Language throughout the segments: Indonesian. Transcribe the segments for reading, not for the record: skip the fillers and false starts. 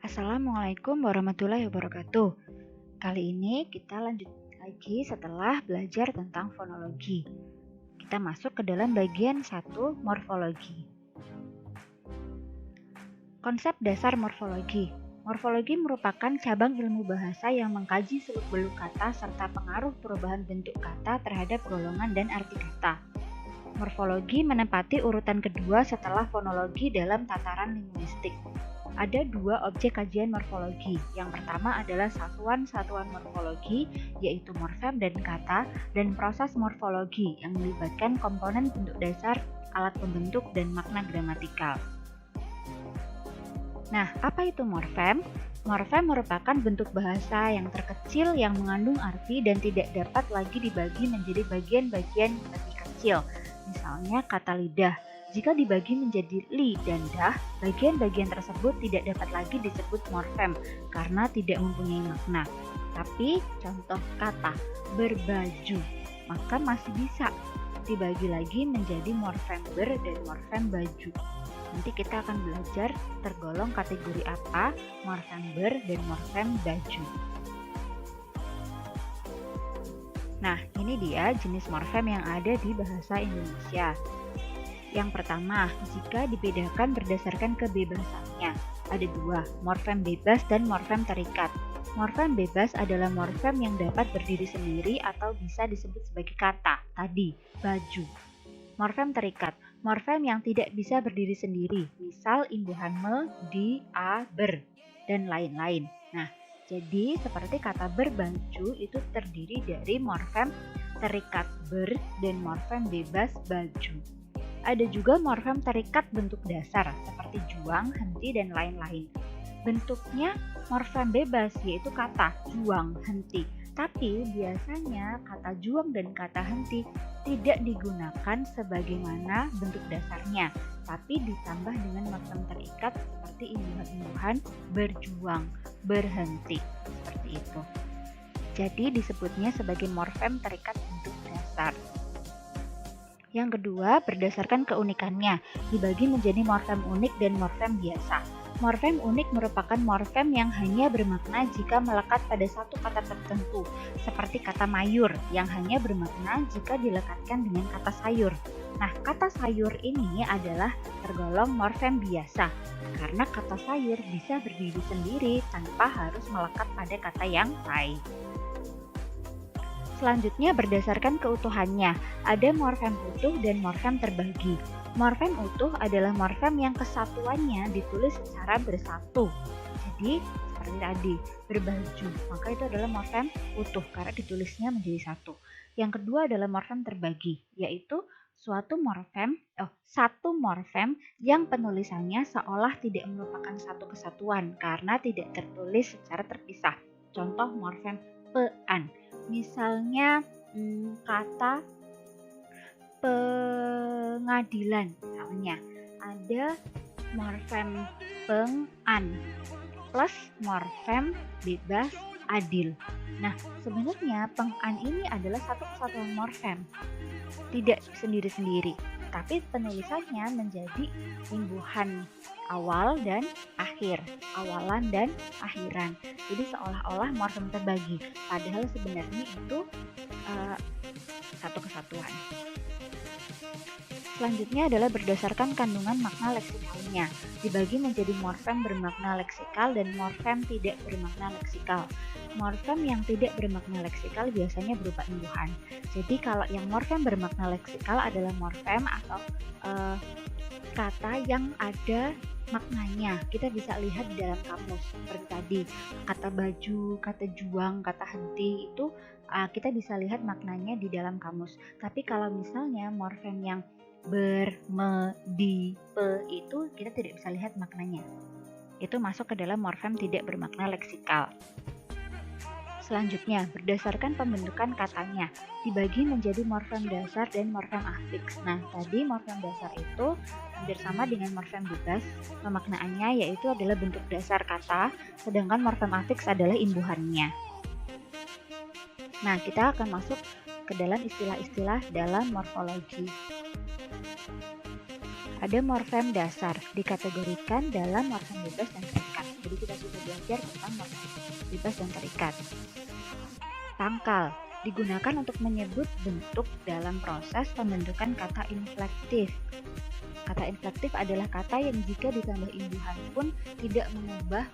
Assalamualaikum warahmatullahi wabarakatuh. Kali ini kita lanjut lagi setelah belajar tentang fonologi. Kita masuk ke dalam bagian 1, morfologi. Konsep dasar morfologi. Morfologi merupakan cabang ilmu bahasa yang mengkaji seluk-beluk kata serta pengaruh perubahan bentuk kata terhadap golongan dan arti kata. Morfologi menempati urutan kedua setelah fonologi dalam tataran linguistik. Ada dua objek kajian morfologi. Yang pertama adalah satuan-satuan morfologi, yaitu morfem dan kata, dan proses morfologi yang melibatkan komponen bentuk dasar, alat pembentuk, dan makna gramatikal. Nah, apa itu morfem? Morfem merupakan bentuk bahasa yang terkecil yang mengandung arti dan tidak dapat lagi dibagi menjadi bagian-bagian lebih kecil. Misalnya kata lidah. Jika dibagi menjadi li dan dah, bagian-bagian tersebut tidak dapat lagi disebut morfem karena tidak mempunyai makna. Tapi contoh kata berbaju, maka masih bisa dibagi lagi menjadi morfem ber dan morfem baju. Nanti kita akan belajar tergolong kategori apa morfem ber dan morfem baju. Nah, ini dia jenis morfem yang ada di bahasa Indonesia. Yang pertama, jika dibedakan berdasarkan kebebasannya, ada dua, morfem bebas dan morfem terikat. Morfem bebas adalah morfem yang dapat berdiri sendiri atau bisa disebut sebagai kata, tadi, baju. Morfem terikat, morfem yang tidak bisa berdiri sendiri, misal imbuhan me, di, a, ber, dan lain-lain. Nah, jadi seperti kata berbaju itu terdiri dari morfem terikat ber dan morfem bebas baju. Ada juga morfem terikat bentuk dasar seperti juang, henti, dan lain-lain. Bentuknya morfem bebas yaitu kata juang, henti. Tapi biasanya kata juang dan kata henti tidak digunakan sebagaimana bentuk dasarnya, tapi ditambah dengan morfem terikat seperti imbuhan-imbuhan berjuang, berhenti, seperti itu. Jadi disebutnya sebagai morfem terikat bentuk dasar. Yang kedua, berdasarkan keunikannya, dibagi menjadi morfem unik dan morfem biasa. Morfem unik merupakan morfem yang hanya bermakna jika melekat pada satu kata tertentu, seperti kata mayur yang hanya bermakna jika dilekatkan dengan kata sayur. Nah, kata sayur ini adalah tergolong morfem biasa, karena kata sayur bisa berdiri sendiri tanpa harus melekat pada kata yang lain. Selanjutnya berdasarkan keutuhannya, ada morfem utuh dan morfem terbagi. Morfem utuh adalah morfem yang kesatuannya ditulis secara bersatu. Jadi seperti tadi, berbaju, maka itu adalah morfem utuh karena ditulisnya menjadi satu. Yang kedua adalah morfem terbagi, yaitu satu morfem yang penulisannya seolah tidak merupakan satu kesatuan karena tidak tertulis secara terpisah. Contoh morfem pean. Misalnya kata pengadilan, misalnya ada morfem pengan plus morfem bebas adil. Nah, sebenarnya pengan ini adalah satu kesatuan morfem, tidak sendiri-sendiri, tapi penulisannya menjadi imbuhan awal dan akhir, awalan dan akhiran. Jadi seolah-olah morfem terbagi, padahal sebenarnya itu satu kesatuan. Selanjutnya adalah berdasarkan kandungan makna leksikalnya, dibagi menjadi morfem bermakna leksikal dan morfem tidak bermakna leksikal. Morfem yang tidak bermakna leksikal biasanya berupa imbuhan. Jadi kalau yang morfem bermakna leksikal adalah morfem atau kata yang ada maknanya. Kita bisa lihat di dalam kamus seperti tadi, kata baju, kata juang, kata henti itu kita bisa lihat maknanya di dalam kamus. Tapi kalau misalnya morfem yang ber, me, di, pe itu kita tidak bisa lihat maknanya. Itu masuk ke dalam morfem tidak bermakna leksikal. Selanjutnya, berdasarkan pembentukan katanya, dibagi menjadi morfem dasar dan morfem afiks. Nah, tadi morfem dasar itu hampir sama dengan morfem bebas. Pemaknaannya yaitu adalah bentuk dasar kata, sedangkan morfem afiks adalah imbuhannya. Nah, kita akan masuk ke dalam istilah-istilah dalam morfologi. Ada morfem dasar, dikategorikan dalam morfem bebas dan terikat. Jadi kita sudah belajar tentang morfem bebas dan terikat. Pangkal, digunakan untuk menyebut bentuk dalam proses pembentukan kata inflektif. Kata inflektif adalah kata yang jika ditambah imbuhan pun tidak mengubah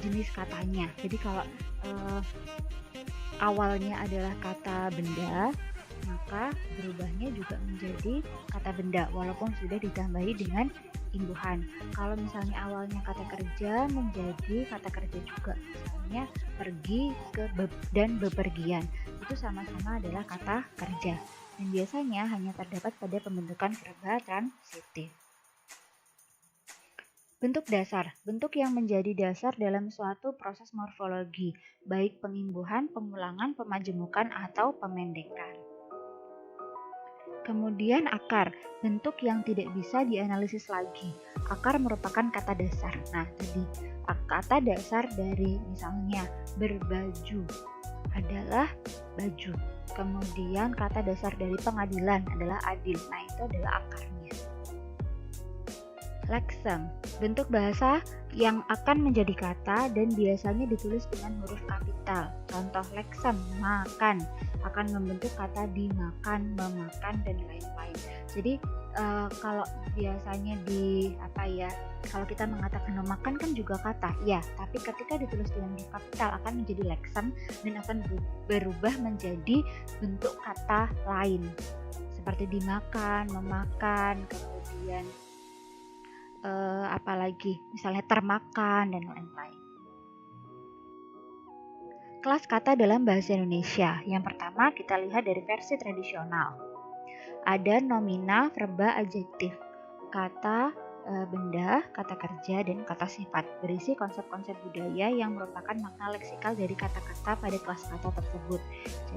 jenis katanya. Jadi kalau awalnya adalah kata benda, maka berubahnya juga menjadi kata benda walaupun sudah ditambahi dengan imbuhan. Kalau misalnya awalnya kata kerja menjadi kata kerja juga, misalnya pergi dan bepergian, itu sama-sama adalah kata kerja dan biasanya hanya terdapat pada pembentukan verba transitif. Bentuk dasar, bentuk yang menjadi dasar dalam suatu proses morfologi, baik pengimbuhan, pengulangan, pemajemukan, atau pemendekan. Kemudian akar, bentuk yang tidak bisa dianalisis lagi. Akar merupakan kata dasar. Nah, tadi kata dasar dari misalnya berbaju adalah baju. Kemudian kata dasar dari pengadilan adalah adil. Nah, itu adalah akarnya. Leksem, bentuk bahasa yang akan menjadi kata dan biasanya ditulis dengan huruf kapital. Contoh leksem, makan, akan membentuk kata dimakan, memakan, dan lain-lain. Jadi kalau biasanya kalau kita mengatakan memakan kan juga kata, ya, tapi ketika ditulis dengan huruf kapital akan menjadi leksem dan akan berubah menjadi bentuk kata lain. Seperti dimakan, memakan, kemudian apalagi misalnya termakan dan lain-lain. Kelas kata dalam bahasa Indonesia. Yang pertama kita lihat dari versi tradisional. Ada nomina, verba, adjektif, kata benda, kata kerja, dan kata sifat. Berisi konsep-konsep budaya yang merupakan makna leksikal dari kata-kata pada kelas kata tersebut.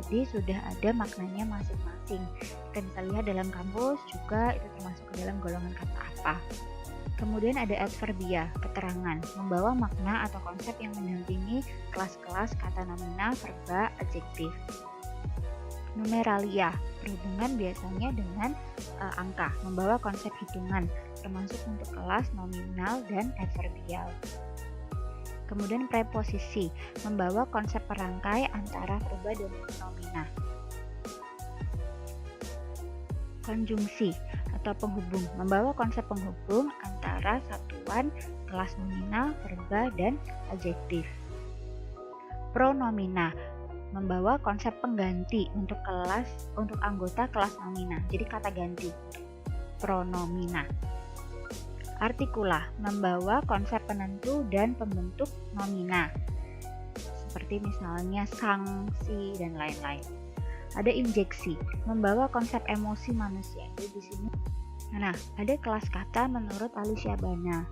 Jadi sudah ada maknanya masing-masing. Kita bisa lihat dalam kamus juga itu termasuk ke dalam golongan kata apa. Kemudian ada adverbia, keterangan, membawa makna atau konsep yang mendampingi kelas-kelas kata nomina, verba, adjektif. Numeralia, berhubungan biasanya dengan angka, membawa konsep hitungan, termasuk untuk kelas nominal dan adverbial. Kemudian preposisi, membawa konsep perangkai antara verba dan nomina. Konjungsi atau penghubung, membawa konsep penghubung antara satuan kelas nominal, verba, dan adjektif. Pronomina, membawa konsep pengganti untuk anggota kelas nomina, jadi kata ganti. Pronomina. Artikula, membawa konsep penentu dan pembentuk nomina, seperti misalnya sanksi dan lain-lain. Ada injeksi, membawa konsep emosi manusia. Jadi di sini, ada kelas kata menurut Alicia Bana.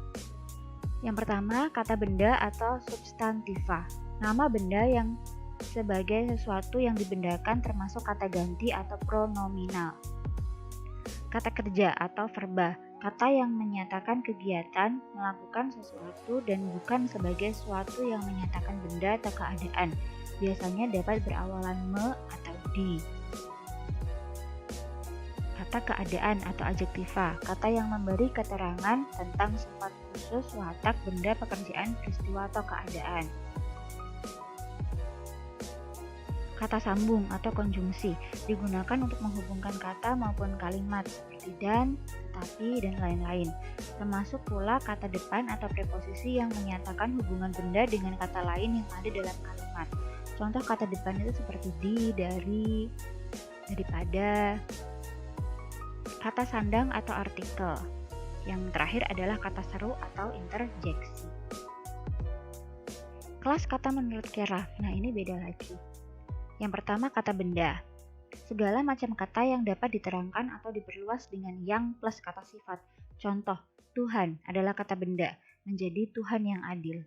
Yang pertama, kata benda atau substantiva, nama benda yang sebagai sesuatu yang dibendakan termasuk kata ganti atau pronominal. Kata kerja atau verba, kata yang menyatakan kegiatan, melakukan sesuatu dan bukan sebagai sesuatu yang menyatakan benda atau keadaan. Biasanya dapat berawalan me atau di. Kata keadaan atau adjektiva, kata yang memberi keterangan tentang sifat khusus, watak, benda, pekerjaan, peristiwa, atau keadaan. Kata sambung atau konjungsi, digunakan untuk menghubungkan kata maupun kalimat seperti dan, tetapi, dan lain-lain. Termasuk pula kata depan atau preposisi yang menyatakan hubungan benda dengan kata lain yang ada dalam kalimat. Contoh kata depan itu seperti di, dari, daripada. Kata sandang atau artikel. Yang terakhir adalah kata seru atau interjeksi. Kelas kata menurut Keraf. Nah, ini beda lagi. Yang pertama, kata benda. Segala macam kata yang dapat diterangkan atau diperluas dengan yang plus kata sifat. Contoh, Tuhan adalah kata benda, menjadi Tuhan yang adil.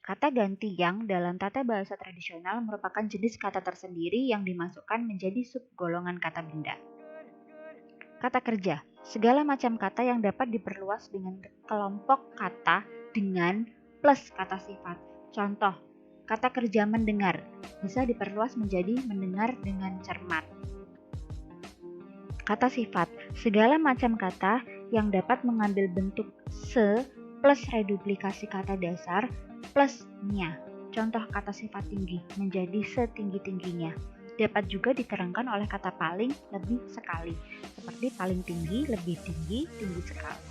Kata ganti yang dalam tata bahasa tradisional merupakan jenis kata tersendiri yang dimasukkan menjadi subgolongan kata benda. Kata kerja, segala macam kata yang dapat diperluas dengan kelompok kata dengan plus kata sifat. Contoh, kata kerja mendengar bisa diperluas menjadi mendengar dengan cermat. Kata sifat, segala macam kata yang dapat mengambil bentuk se plus reduplikasi kata dasar plus nya. Contoh kata sifat tinggi menjadi setinggi-tingginya. Dapat juga diterangkan oleh kata paling, lebih sekali. Seperti paling tinggi, lebih tinggi, tinggi sekali.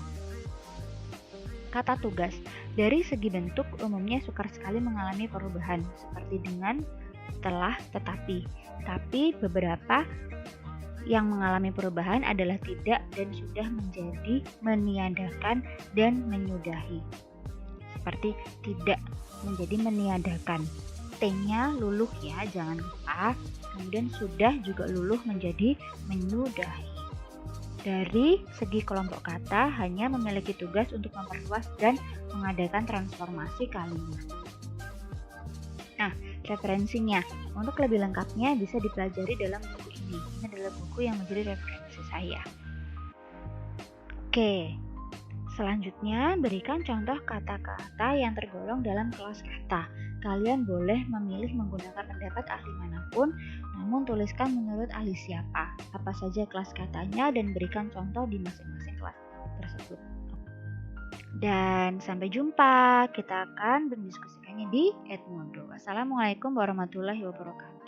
Kata tugas. Dari segi bentuk umumnya sukar sekali mengalami perubahan. Seperti dengan, telah, tetapi. Tapi beberapa yang mengalami perubahan adalah tidak dan sudah menjadi meniadakan dan menyudahi. Seperti tidak menjadi meniadakan. T-nya luluh ya, jangan lupa. Kemudian sudah juga luluh menjadi menyudahi. Dari segi kelompok kata hanya memiliki tugas untuk memperluas dan mengadakan transformasi kalimat. Nah, referensinya. Untuk lebih lengkapnya bisa dipelajari dalam buku ini. Ini adalah buku yang menjadi referensi saya. Oke, selanjutnya berikan contoh kata-kata yang tergolong dalam kelas kata. Kalian boleh memilih menggunakan pendapat ahli manapun, namun tuliskan menurut ahli siapa, apa saja kelas katanya, dan berikan contoh di masing-masing kelas tersebut. Dan sampai jumpa, kita akan berdiskusikannya di Edmodo. Wassalamualaikum warahmatullahi wabarakatuh.